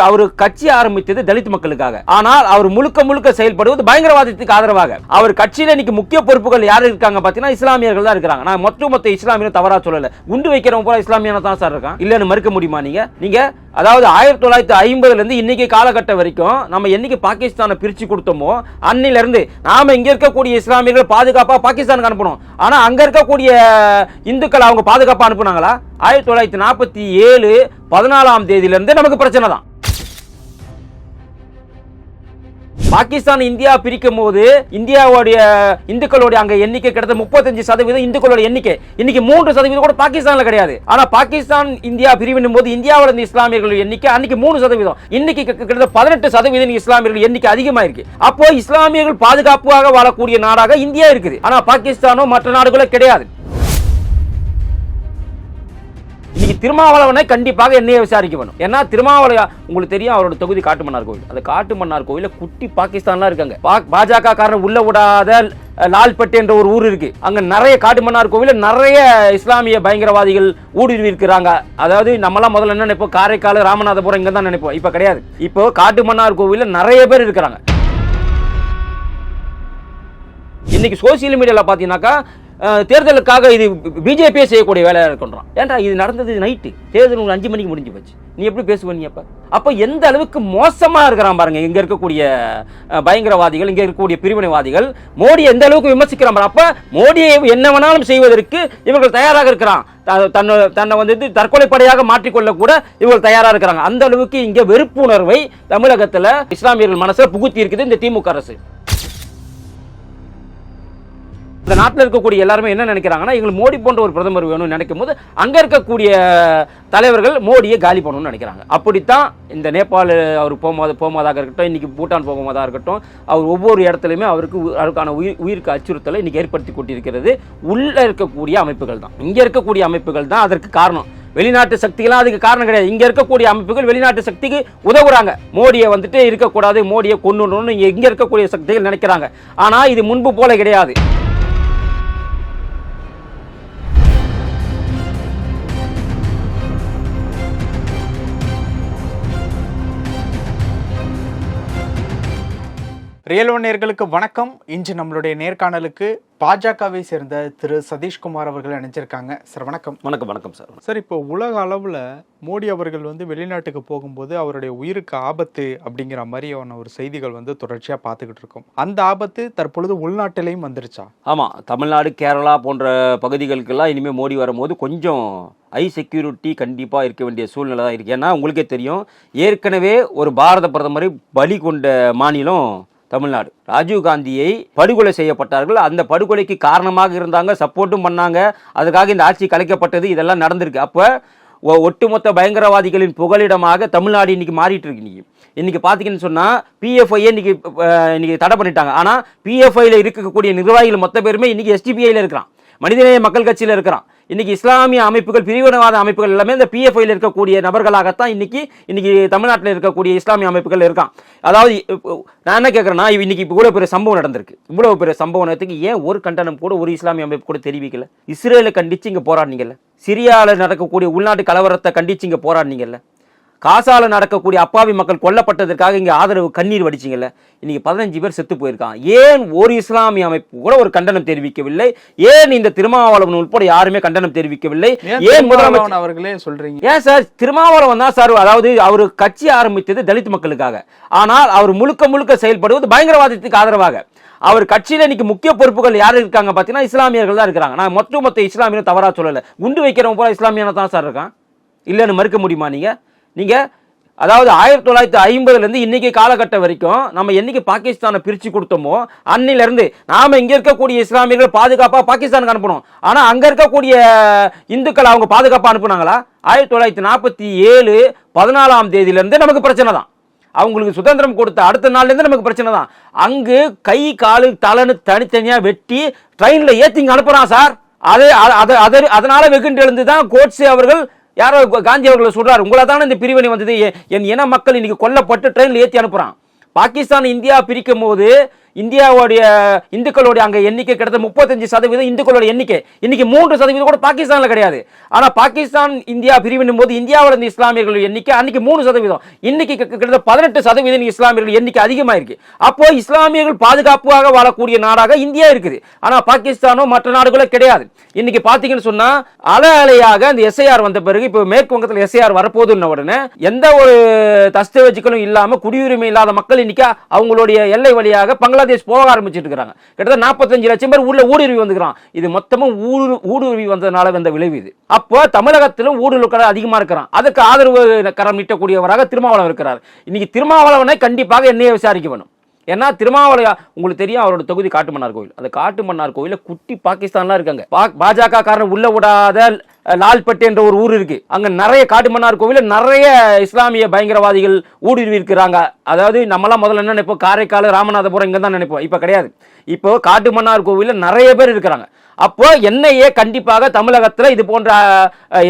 அவர் கட்சி ஆரம்பித்தது தலித் மக்களுக்காக. ஆனால் அவர் முழுக்க முழுக்க செயல்படுவது பயங்கரவாதத்துக்கு ஆதரவாக. அவர் கட்சியில இன்னைக்கு முக்கிய பொறுப்புகள் யாரு இருக்காங்க பாத்தீங்கன்னா இஸ்லாமியர்கள் தான் இருக்காங்க. நான் மொத்த இஸ்லாமியர் தவறா சொல்லல. குண்டு வைக்கிறவங்க போல இஸ்லாமியனா தான் சார் இருக்கான். இல்லன்னு மறுக்க முடியுமா? நீங்க அதாவது 1950 இருந்து இன்னைக்கு காலகட்டம் வரைக்கும் நம்ம என்னைக்கு பாகிஸ்தானை பிரிச்சு கொடுத்தோமோ அன்னில இருந்து நாம இங்க இருக்கக்கூடிய இஸ்லாமியர்கள் பாதுகாப்பா பாகிஸ்தானுக்கு அனுப்பணும். ஆனா அங்க இருக்கக்கூடிய இந்துக்கள் அவங்க பாதுகாப்பா அனுப்புனாங்களா? 1947 14ஆம் தேதியில இருந்து நமக்கு பிரச்சனை தான். பாகிஸ்தான் இந்தியா பிரிக்கும் போது இந்தியாவுடைய இந்துக்களுடைய அங்க எண்ணிக்கை கிட்டத்தட்ட 35% இந்துக்களுடைய எண்ணிக்கை. இன்னைக்கு 3% கூட பாகிஸ்தான்ல கிடையாது. ஆனா பாகிஸ்தான் இந்தியா பிரிவினும் போது இந்தியாவில் இருந்த இஸ்லாமியர்கள் எண்ணிக்கை அன்னைக்கு 3%, இன்னைக்கு கிட்டத்தட்ட 18% இஸ்லாமியர்கள் எண்ணிக்கை அதிகமாயிருக்கு. அப்போ இஸ்லாமியர்கள் பாதுகாப்பாக வாழக்கூடிய நாடாக இந்தியா இருக்குது. ஆனா பாகிஸ்தானோ மற்ற நாடுகளோ கிடையாது. இன்னைக்கு திருமாவளவனை கண்டிப்பாக என்னைய விசாரிக்க வேணும். ஏன்னா திருமாவளவன் உங்களுக்கு தெரியும், அவரோட தொகுதி காட்டுமன்னார் கோவில். அந்த காட்டுமன்னார் கோவில குட்டி பாகிஸ்தான்லாம் இருக்காங்க. பாஜக காரன் உள்ள விடாத லால்பட்டு என்ற ஒரு ஊர் இருக்கு. அங்க நிறைய காட்டுமன்னார் கோவில நிறைய இஸ்லாமிய பயங்கரவாதிகள் ஊடுருவி இருக்கிறாங்க. அதாவது நம்மளாம் முதல்ல என்ன நினைப்போம், காரைக்கால் ராமநாதபுரம் இங்க தான் நினைப்போம். இப்ப கிடையாது. இப்போ காட்டுமன்னார் கோவில நிறைய பேர் இருக்கிறாங்க. இன்னைக்கு சோசியல் மீடியால பாத்தீங்கன்னாக்கா தேர்தலுக்காக இது பிஜேபியே செய்யக்கூடிய வேலையா இருக்கின்றான். ஏன்டா இது நடந்தது நைட்டு, தேர்தல் 5 மணிக்கு முடிஞ்சு போச்சு. நீ எப்படி பேசுவீங்க? அப்ப எந்த அளவுக்கு மோசமா இருக்கிறான் பாருங்க இங்க இருக்கக்கூடிய பயங்கரவாதிகள், இங்க இருக்கக்கூடிய பிரிவினைவாதிகள். மோடி எந்த அளவுக்கு விமர்சிக்கிறான். அப்ப மோடியை என்ன வேணாலும் செய்வதற்கு இவர்கள் தயாராக இருக்கிறான். தன்னை வந்து தற்கொலைப்படையாக மாற்றிக்கொள்ள கூட இவர்கள் தயாரா இருக்கிறாங்க. அந்த அளவுக்கு இங்க வெறுப்புணர்வை தமிழகத்துல இஸ்லாமியர்கள் மனசுல புகுத்தி இருக்குது இந்த திமுக அரசு. இந்த நாட்டில் இருக்கக்கூடிய எல்லாருமே என்ன நினைக்கிறாங்கன்னா, எங்களுக்கு மோடி போன்ற ஒரு பிரதமர் வேணும்னு நினைக்கும் போது அங்க இருக்கக்கூடிய தலைவர்கள் மோடியை காலி பண்ணணும்னு நினைக்கிறாங்க. அப்படித்தான் இந்த நேபாள் அவர் போகும்போதாக இருக்கட்டும், இன்னைக்கு பூட்டான் போகும்போதாக இருக்கட்டும், அவர் ஒவ்வொரு இடத்துலையுமே அவருக்கான உயிருக்கு அச்சுறுத்தலை இன்னைக்கு ஏற்படுத்தி கொண்டிருக்கிறது உள்ள இருக்கக்கூடிய அமைப்புகள் தான். இங்க இருக்கக்கூடிய அமைப்புகள் தான் அதற்கு காரணம். வெளிநாட்டு சக்திகளாம் அதுக்கு காரணம் கிடையாது. இங்க இருக்கக்கூடிய அமைப்புகள் வெளிநாட்டு சக்திக்கு உதவுறாங்க. மோடியை வந்துட்டு இருக்கக்கூடாது, மோடியை கொண்டுன்னு இங்க இருக்கக்கூடிய சக்திகள் நினைக்கிறாங்க. ஆனா இது முன்பு போல கிடையாது. ரியல் ஒன் நேயர்களுக்கு வணக்கம். இன்று நம்மளுடைய நேர்காணலுக்கு பாஜகவை சேர்ந்த திரு சதீஷ்குமார் அவர்கள் இணைஞ்சிருக்காங்க. சார் வணக்கம். வணக்கம் சார். சார், இப்போ உலக அளவில் மோடி அவர்கள் வந்து வெளிநாட்டுக்கு போகும்போது அவருடைய உயிருக்கு ஆபத்து அப்படிங்கிற மாதிரியான ஒரு செய்திகள் வந்து தொடர்ச்சியாக பார்த்துக்கிட்டு இருக்கோம். அந்த ஆபத்து தற்பொழுது உள்நாட்டிலையும் வந்துருச்சா? ஆமாம், தமிழ்நாடு, கேரளா போன்ற பகுதிகளுக்கெல்லாம் இனிமேல் மோடி வரும்போது கொஞ்சம் ஹை செக்யூரிட்டி கண்டிப்பாக இருக்க வேண்டிய சூழ்நிலை தான் இருக்குது. ஏன்னா உங்களுக்கு தெரியும், ஏற்கனவே ஒரு பாரத பிரதமரை பலி கொண்ட மாநிலம் தமிழ்நாடு. ராஜீவ்காந்தியை படுகொலை செய்யப்பட்டார்கள். அந்த படுகொலைக்கு காரணமாக இருந்தாங்க, சப்போர்ட்டும் பண்ணாங்க. அதுக்காக இந்த ஆட்சி கலைக்கப்பட்டது, இதெல்லாம் நடந்திருக்கு. அப்போ ஒட்டுமொத்த பயங்கரவாதிகளின் புகலிடமாக தமிழ்நாடு இன்னைக்கு மாறிட்டு இருக்கு. இன்னைக்கு பார்த்தீங்கன்னு சொன்னால் பிஎஃப்ஐ இன்னைக்கு தடை பண்ணிட்டாங்க. ஆனால் பிஎஃப்ஐயில் இருக்கக்கூடிய நிர்வாகிகள் மொத்த பேருமே இன்னைக்கு எஸ்டிபிஐயில் இருக்கிறான், மனிதநேய மக்கள் கட்சியில் இருக்கிறான். இன்னைக்கு இஸ்லாமிய அமைப்புகள், பிரிவினைவாத அமைப்புகள் எல்லாமே இந்த பிஎஃப்ஐயில் இருக்கக்கூடிய நபர்களாகத்தான் இன்னைக்கு தமிழ்நாட்டில் இருக்கக்கூடிய இஸ்லாமிய அமைப்புகள் இருக்கான். அதாவது நான் என்ன கேட்குறேன்னா, இன்னைக்கு இவ்வளோ பெரிய சம்பவம் நடந்திருக்கு. இவ்வளோ பெரிய சம்பவம் நடத்துக்கு ஏன் ஒரு கண்டனம் கூட ஒரு இஸ்லாமிய அமைப்பு கூட தெரிவிக்கல? இஸ்ரேலை கண்டிச்சு இங்கே போராடினீங்கல்ல, சிரியாவில் நடக்கக்கூடிய உள்நாட்டு கலவரத்தை கண்டிச்சு இங்கே போராடினீங்கல்ல, காசால நடக்கக்கூடிய அப்பாவி மக்கள் கொல்லப்பட்டதற்காக இங்க ஆதரவு கண்ணீர் வடிச்சிங்கல்ல, இன்னைக்கு 15 பேர் செத்து போயிருக்கான். ஏன் ஒரு இஸ்லாமிய அமைப்பு கூட ஒரு கண்டனம் தெரிவிக்கவில்லை? ஏன் இந்த திருமாவளவன் உட்பட யாருமே கண்டனம் தெரிவிக்கவில்லை? ஏன் முதலமைச்சர் அவர்களே சொல்றீங்க? ஏன் சார், திருமாவளவன் தான் சார், அதாவது அவர் கட்சி ஆரம்பித்தது தலித் மக்களுக்காக. ஆனால் அவர் முழுக்க முழுக்க செயல்படுவது பயங்கரவாதத்துக்கு ஆதரவாக. அவர் கட்சியில இன்னைக்கு முக்கிய பொறுப்புகள் யாரு இருக்காங்க பாத்தீங்கன்னா இஸ்லாமியர்கள் தான் இருக்கிறாங்க. நான் மொத்த இஸ்லாமியர் தவறா சொல்லல. குண்டு வைக்கிறவங்க போல இஸ்லாமியனா தான் சார் இருக்கான். இல்லன்னு மறுக்க முடியுமா? நீங்க அதாவது 1950 இருந்து இன்னைக்கு காலகட்டம் வரைக்கும் நம்ம என்னைக்கு பாகிஸ்தானை பிரிச்சு கொடுத்தோமோ அன்னில இருந்து நாம இங்க இருக்கக்கூடிய இஸ்லாமியர்கள் பாதுகாப்பா பாகிஸ்தானுக்கு அனுப்பணும். ஆனா அங்க இருக்கக்கூடிய இந்துக்கள் அவங்க பாதுகாப்பா அனுப்புனாங்களா? 1947 14ஆம் தேதியில இருந்து நமக்கு பிரச்சனை தான். அவங்களுக்கு சுதந்திரம் கொடுத்த அடுத்த நாள்ல இருந்து நமக்கு பிரச்சனை தான். அங்கு கை காலு தலைன்னு தனித்தனியா வெட்டி ட்ரெயின்ல ஏத்தி இங்க அனுப்புறான் சார். அதனால வெகுண்டு எழுந்துதான் கோட்ஸே அவர்கள் யாரோ காந்தி அவர்களை சொல்றாரு, உங்களை தானே இந்த பிரிவினை வந்தது, என் இன மக்கள் இன்னைக்கு கொல்லப்பட்டு ட்ரெயின்ல ஏற்றி அனுப்புறான். பாகிஸ்தான் இந்தியா பிரிக்கும் போது இந்தியாவுடைய இந்துக்களுடைய அங்க எண்ணிக்கை கிட்டத்தட்ட 35% இந்துக்களோட எண்ணிக்கை. இன்னைக்கு 3% கூட பாகிஸ்தான்ல கிடையாது. ஆனா பாகிஸ்தான் இந்தியா பிரிவினும் போது இந்தியாவோட இந்த இஸ்லாமியர்கள் எண்ணிக்கை அன்னைக்கு 3%, இன்னைக்கு கிட்டத்தட்ட 18% இஸ்லாமியர்கள் எண்ணிக்கை அதிகமாயிருக்கு. அப்போ இஸ்லாமியர்கள் பாதுகாப்பாக வாழக்கூடிய நாடாக இந்தியா இருக்குது. ஆனா பாகிஸ்தானோ மற்ற நாடுகளோ கிடையாது. இன்னைக்கு பாத்தீங்கன்னு சொன்னா அலையாக அந்த எஸ்ஐஆர் வந்த பிறகு இப்போ மேற்கு வங்கத்தில் எஸ்ஐஆர் வரப்போதுன்ன உடனே எந்த ஒரு தஸ்தவேஜுகளும் இல்லாம குடியுரிமை இல்லாத மக்கள் இன்னைக்கு அவங்களுடைய எல்லை வழியாக பங்களாதேஷ் போக ஆரம்பிச்சிட்டு இருக்காங்க. கிட்டத்தட்ட 45 லட்சம் பேர் உள்ள ஊடுருவி வந்துக்கிறான். இது மொத்தமும் ஊடுருவி வந்ததுனால வந்த விளைவு இது. அப்போ தமிழகத்திலும் ஊடுருவல் அதிகமா இருக்கிறான். அதுக்கு ஆதரவு கரம் நீட்டக்கூடியவராக திருமாவளவன் இருக்கிறார். இன்னைக்கு திருமாவளவனை கண்டிப்பாக என்னையே விசாரிக்க வேணும். ஏன்னா திருமாவளவன் உங்களுக்கு தெரியும், அவரோட தொகுதி காட்டுமன்னார் கோவில். அந்த காட்டுமன்னார் கோவில குட்டி பாகிஸ்தான்லாம் இருக்காங்க. பாஜக காரன் உள்ள விடாத லால்பட்டு என்ற ஒரு ஊர் இருக்கு. அங்க நிறைய காட்டுமன்னார் கோவில நிறைய இஸ்லாமிய பயங்கரவாதிகள் ஊடுருவி இருக்கிறாங்க. அதாவது நம்மலாம் முதல்ல என்ன நினைப்போம், காரைக்கால் ராமநாதபுரம் இங்க தான் நினைப்போம். இப்ப கிடையாது. இப்போ காட்டுமன்னார் கோவில நிறைய பேர் இருக்கிறாங்க. அப்போ என்னையே கண்டிப்பாக தமிழகத்தில் இது போன்ற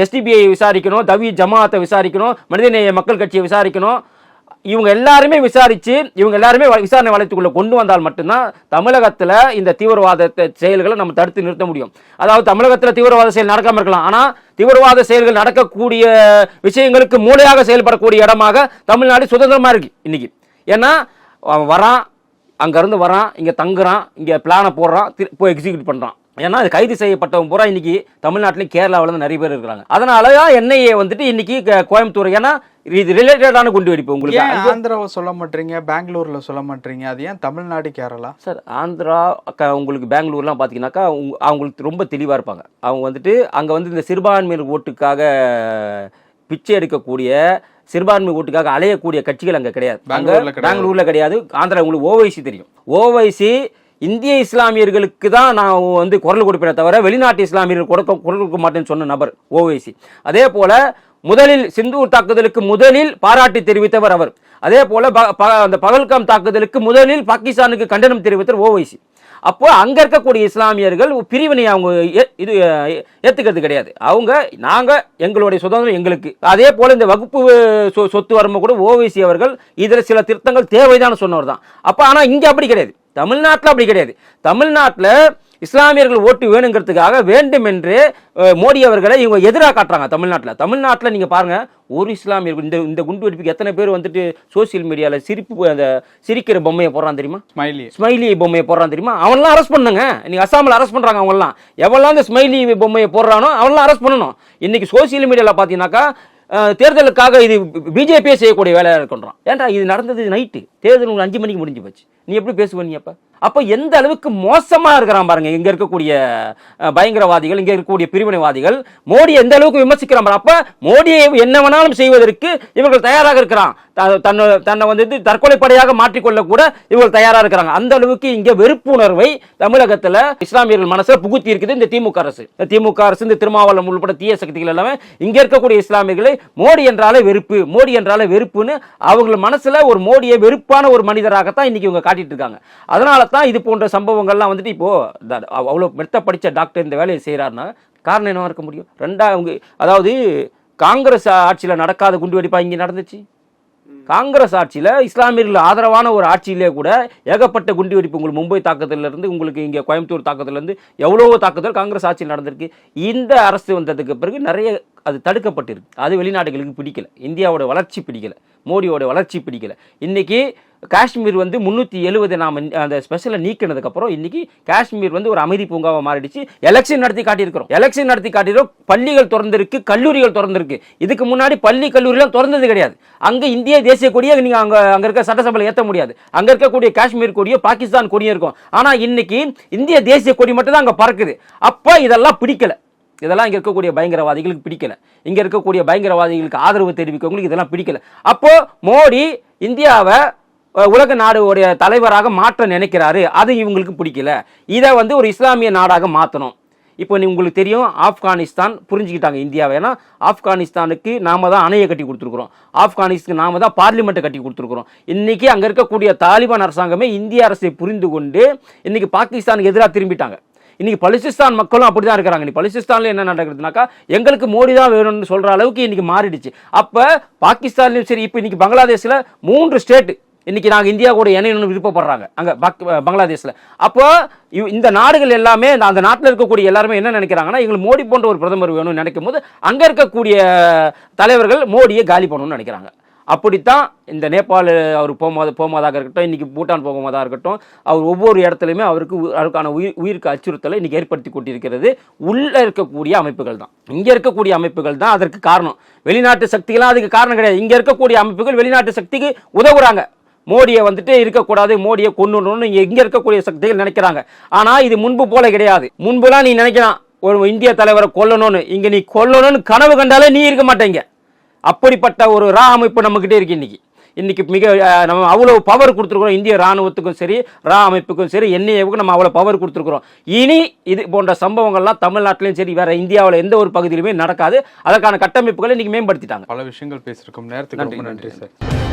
எஸ்டிபிஐ விசாரிக்கணும், தவி ஜமாத்தை விசாரிக்கணும், மனிதநேய மக்கள் கட்சியை விசாரிக்கணும். இவங்க எல்லாருமே விசாரிச்சு இவங்க எல்லாருமே விசாரணை வளையத்துக்குள்ள கொண்டு வந்தால் மட்டும்தான் தமிழகத்தில் இந்த தீவிரவாத செயல்களை நம்ம தடுத்து நிறுத்த முடியும். அதாவது தமிழகத்தில் தீவிரவாத செயல் நடக்காம இருக்கலாம், ஆனா தீவிரவாத செயல்கள் நடக்கக்கூடிய விஷயங்களுக்கு மூளையாக செயல்படக்கூடிய இடமாக தமிழ்நாடு சுதந்திரமா இருக்கு இன்னைக்கு. ஏன்னா வரான், அங்க இருந்து வரான், இங்க தங்குறான், இங்க பிளானை போடுறான், போய் எக்ஸிக்யூட் பண்றான். ஏன்னா அது கைது செய்யப்பட்டவங்க பூரா இன்னைக்கு தமிழ்நாட்டிலும் கேரளாவில் நிறைய பேர் இருக்கிறாங்க. அதனாலதான் என்ஐஏ வந்துட்டு இன்னைக்கு கோயம்புத்தூர், ஏன்னா இது ரிலேட்டடான குண்டு வெடிப்பு. உங்களுக்கு ஆந்திராவை சொல்ல மாட்டீங்க, பெங்களூர்ல சொல்ல மாட்டீங்க, அது ஏன் தமிழ்நாடு கேரளா? சார் ஆந்திரா உங்களுக்கு பெங்களூர்லாம் பார்த்தீங்கன்னாக்கா அவங்களுக்கு ரொம்ப தெளிவாக இருப்பாங்க. அவங்க வந்துட்டு அங்கே வந்து இந்த சிறுபான்மையினர் ஓட்டுக்காக பிச்சை எடுக்கக்கூடிய சிறுபான்மை ஓட்டுக்காக அலையக்கூடிய கட்சிகள் அங்கே கிடையாது. பெங்களூர்ல கிடையாது. ஆந்திரா உங்களுக்கு ஓவைசி தெரியும். ஓவைசி இந்திய இஸ்லாமியர்களுக்கு தான் நான் வந்து குரல் கொடுப்பேனே தவிர வெளிநாட்டு இஸ்லாமியர்கள் குரல் கொடுக்க மாட்டேன்னு சொன்ன நபர் ஓவைசி. அதே போல முதலில் சிந்தூர் தாக்குதலுக்கு முதலில் பாராட்டு தெரிவித்தவர் அவர். அதே போல அந்த பகல்காம் தாக்குதலுக்கு முதலில் பாகிஸ்தானுக்கு கண்டனம் தெரிவித்தவர் ஓவைசி. அப்போ அங்க இருக்கக்கூடிய இஸ்லாமியர்கள் பிரிவினை அவங்க இது ஏத்துக்கிறது கிடையாது. அவங்க நாங்க எங்களுடைய சுதந்திரம் எங்களுக்கு. அதே போல இந்த வகுப்பு சொத்து வரம்பு கூட ஓவைசி அவர்கள் இதுல சில திருத்தங்கள் தேவைதான் சொன்னவர் தான். அப்ப ஆனா இங்க அப்படி கிடையாது. தமிழ்நாட்டில் அப்படி கிடையாது. தமிழ்நாட்டில் இஸ்லாமியர்கள் ஓட்டு வேணுங்கிறதுக்காக வேண்டும் என்று மோடி அவர்களை இவங்க எதிராக காட்டுறாங்க. தமிழ்நாட்டில் நீங்க பாருங்க, ஒரு இஸ்லாமியர்கள் இந்த குண்டு வெடிப்புக்கு எத்தனை பேர் வந்துட்டு சோசியல் மீடியாவில் அந்த சிரிக்கிற பொம்மையை போடுறான் தெரியுமா, ஸ்மைலி பொம்மையை போடுறான் தெரியுமா, அவன்லாம் அரெஸ்ட் பண்ணுங்க. இன்னைக்கு அசாமில் அரெஸ்ட் பண்றாங்க. அவங்கலாம் எவெல்லாம் இந்த ஸ்மைலி பொம்மையை போடுறானோ அவன்லாம் அரெஸ்ட் பண்ணணும். இன்னைக்கு சோசியல் மீடியாவில் பார்த்தீங்கன்னாக்கா தேர்தலுக்காக இது பிஜேபியே செய்யக்கூடிய வேலையா இருக்கின்றான். ஏன்டா இது நடந்தது நைட்டு, தேர்தல் 5 மணிக்கு முடிஞ்சு போச்சு. நீ எப்படி பேசுவ நீ? அப்ப எந்த அளவுக்கு மோசமா இருக்கிறான் பாருங்க இங்க இருக்கக்கூடிய பயங்கரவாதிகள், இங்க இருக்கக்கூடிய பிரிவினைவாதிகள். மோடி எந்த அளவுக்கு விமர்சிக்கிறான். அப்ப மோடியை என்ன வேணாலும் செய்வதற்கு இவர்கள் தயாராக இருக்கிறான். தன்னை வந்து தற்கொலைப்படையாக மாற்றிக்கொள்ள கூட இவர்கள் தயாராக இருக்கிறாங்க. அந்த அளவுக்கு இங்க வெறுப்புணர்வை தமிழகத்துல இஸ்லாமியர்கள் மனசுல புகுத்தி இருக்குது இந்த திமுக அரசு. இந்த திருமாவளவன் உள்பட தீய சக்திகள் எல்லாமே இங்க இருக்கக்கூடிய இஸ்லாமியர்களை மோடி என்றாலே வெறுப்பு, மோடி என்றாலே வெறுப்புன்னு அவங்க மனசுல ஒரு மோடியை வெறுப்பான ஒரு மனிதராகத்தான் இன்னைக்கு இவங்க காட்டிட்டு இருக்காங்க. அதனால தான் இது போன்ற சம்பவங்கள்லாம் வந்துட்டு இப்போ அவ்வளவு மெத்த படிச்ச டாக்டர் இந்த வேலையை செய்யறாருன்னா காரணம் என்னவா இருக்க முடியும்? அதாவது காங்கிரஸ் ஆட்சியில நடக்காத குண்டுவெடிப்பா இங்க நடந்துச்சு. காங்கிரஸ் ஆட்சியில இஸ்லாமியர்கள் ஆதரவான ஒரு ஆட்சியிலே கூட ஏகப்பட்ட குண்டு வெடிப்பு, உங்களுக்கு மும்பை தாக்குதல்ல இருந்து உங்களுக்கு இங்க கோயம்புத்தூர் தாக்குதல்ல இருந்து எவ்வளவோ தாக்குதல் காங்கிரஸ் ஆட்சியில் நடந்திருக்கு. இந்த அரசு வந்ததுக்கு பிறகு நிறைய அது தடுக்கப்பட்டிருக்கு. அது வெளிநாடுகளுக்கு பிடிக்கல, இந்தியாவோட வளர்ச்சி பிடிக்கல, மோடியோட வளர்ச்சி பிடிக்கல. இன்னைக்கு காஷ்மீர் வந்து 370 நாம் அந்த ஸ்பெஷலை நீக்கினதுக்கு அப்புறம் இன்னைக்கு காஷ்மீர் வந்து ஒரு அமைதி பூங்காவை மாறிடுச்சு. எலெக்ஷன் நடத்தி காட்டியிருக்கிறோம். பள்ளிகள் திறந்திருக்கு, கல்லூரிகள் திறந்திருக்கு. இதுக்கு முன்னாடி பள்ளி கல்லூரிலாம் திறந்தது கிடையாது. அங்க இந்திய தேசிய கொடியை நீங்க அங்க இருக்க சட்டசபையில் ஏற்ற முடியாது. அங்க இருக்கக்கூடிய காஷ்மீர் கொடியோ பாகிஸ்தான் கொடியும் இருக்கும். ஆனா இன்னைக்கு இந்திய தேசிய கொடி மட்டும் தான் அங்க பறக்குது. அப்ப இதெல்லாம் பிடிக்கல. இதெல்லாம் இங்க இருக்கக்கூடிய பயங்கரவாதிகளுக்கு பிடிக்கல. இங்க இருக்கக்கூடிய பயங்கரவாதிகளுக்கு ஆதரவு தெரிவிக்கவங்களுக்கு இதெல்லாம் பிடிக்கல. அப்போ மோடி இந்தியாவை உலக நாடுடைய தலைவராக மாற்ற நினைக்கிறாரு. அது இவங்களுக்கு பிடிக்கல. இதை வந்து ஒரு இஸ்லாமிய நாடாக மாற்றணும். இப்போ உங்களுக்கு தெரியும், ஆப்கானிஸ்தான் புரிஞ்சுக்கிட்டாங்க இந்தியாவை. ஏன்னா ஆப்கானிஸ்தானுக்கு நாம தான் அணையை கட்டி கொடுத்துருக்குறோம். ஆப்கானிஸ்தானுக்கு நாம தான் பார்லிமெண்ட்டை கட்டி கொடுத்துருக்குறோம். இன்னைக்கு அங்க இருக்கக்கூடிய தாலிபான் அரசாங்கமே இந்திய அரசை புரிந்து கொண்டு இன்னைக்கு பாகிஸ்தானுக்கு எதிராக திரும்பிட்டாங்க. இன்னைக்கு பலுசிஸ்தான் மக்களும் அப்படிதான் இருக்கிறாங்க. நீ பலுசிஸ்தான்ல என்ன நடக்குதுனாக்கா எங்களுக்கு மோடி தான் வேணும்னு சொல்ற அளவுக்கு இன்னைக்கு மாறிடுச்சு. அப்ப பாகிஸ்தான்லயும் சரி, இப்ப இன்னைக்கு பங்களாதேஷ்ல 3 ஸ்டேட் இன்னைக்கு நாங்கள் இந்தியா கூட இணையணும்னு விருப்பப்படுறாங்க அங்கே பங்களாதேஷில். அப்போ இந்த நாடுகள் எல்லாமே அந்த நாட்டில் இருக்கக்கூடிய எல்லாருமே என்ன நினைக்கிறாங்கன்னா, எங்களுக்கு மோடி போன்ற ஒரு பிரதமர் வேணும்னு நினைக்கும் போது அங்கே இருக்கக்கூடிய தலைவர்கள் மோடியை காலி பண்ணணும்னு நினைக்கிறாங்க. அப்படித்தான் இந்த நேபாள் அவர் போகும்போதாக இருக்கட்டும், இன்னைக்கு பூட்டான் போகும்போதாக இருக்கட்டும், அவர் ஒவ்வொரு இடத்துலையுமே அவருக்கான உயிருக்கு அச்சுறுத்தலை இன்னைக்கு ஏற்படுத்தி கொண்டிருக்கிறது உள்ள இருக்கக்கூடிய அமைப்புகள் தான். இங்க இருக்கக்கூடிய அமைப்புகள் தான் அதற்கு காரணம். வெளிநாட்டு சக்திகளாம் அதுக்கு காரணம் கிடையாது. இங்க இருக்கக்கூடிய அமைப்புகள் வெளிநாட்டு சக்திக்கு உதவுறாங்க. மோடியை வந்துட்டு இருக்கக்கூடாது, மோடியை கொண்டுடணும்னு இங்க இருக்கக்கூடிய சக்திகள் நினைக்கிறாங்க. ஆனா இது முன்பு போல கிடையாது. முன்புலாம் நீ நினைக்கலாம் ஒரு இந்திய தலைவரை கொல்லணும்னு, இங்க நீ கொல்லணும்னு கனவு கண்டாலே நீ இருக்க மாட்டேங்க. அப்படிப்பட்ட ஒரு அமைப்பு நம்ம கிட்டே இருக்கு. இன்னைக்கு மிக நம்ம அவ்வளவு பவர் கொடுத்துருக்குறோம். இந்திய ராணுவத்துக்கும் சரி, அமைப்புக்கும் சரி, என்ஐஏவுக்கும் நம்ம அவ்வளவு பவர் கொடுத்துருக்குறோம். இனி இது போன்ற சம்பவங்கள்லாம் தமிழ்நாட்டிலையும் சரி, வேற இந்தியாவில் எந்த ஒரு பகுதியிலுமே நடக்காது. அதற்கான கட்டமைப்புகளை இன்னைக்கு மேம்படுத்திட்டாங்க. பல விஷயங்கள் பேசியிருக்கோம். நேரத்துக்கு ரொம்ப நன்றி சார்.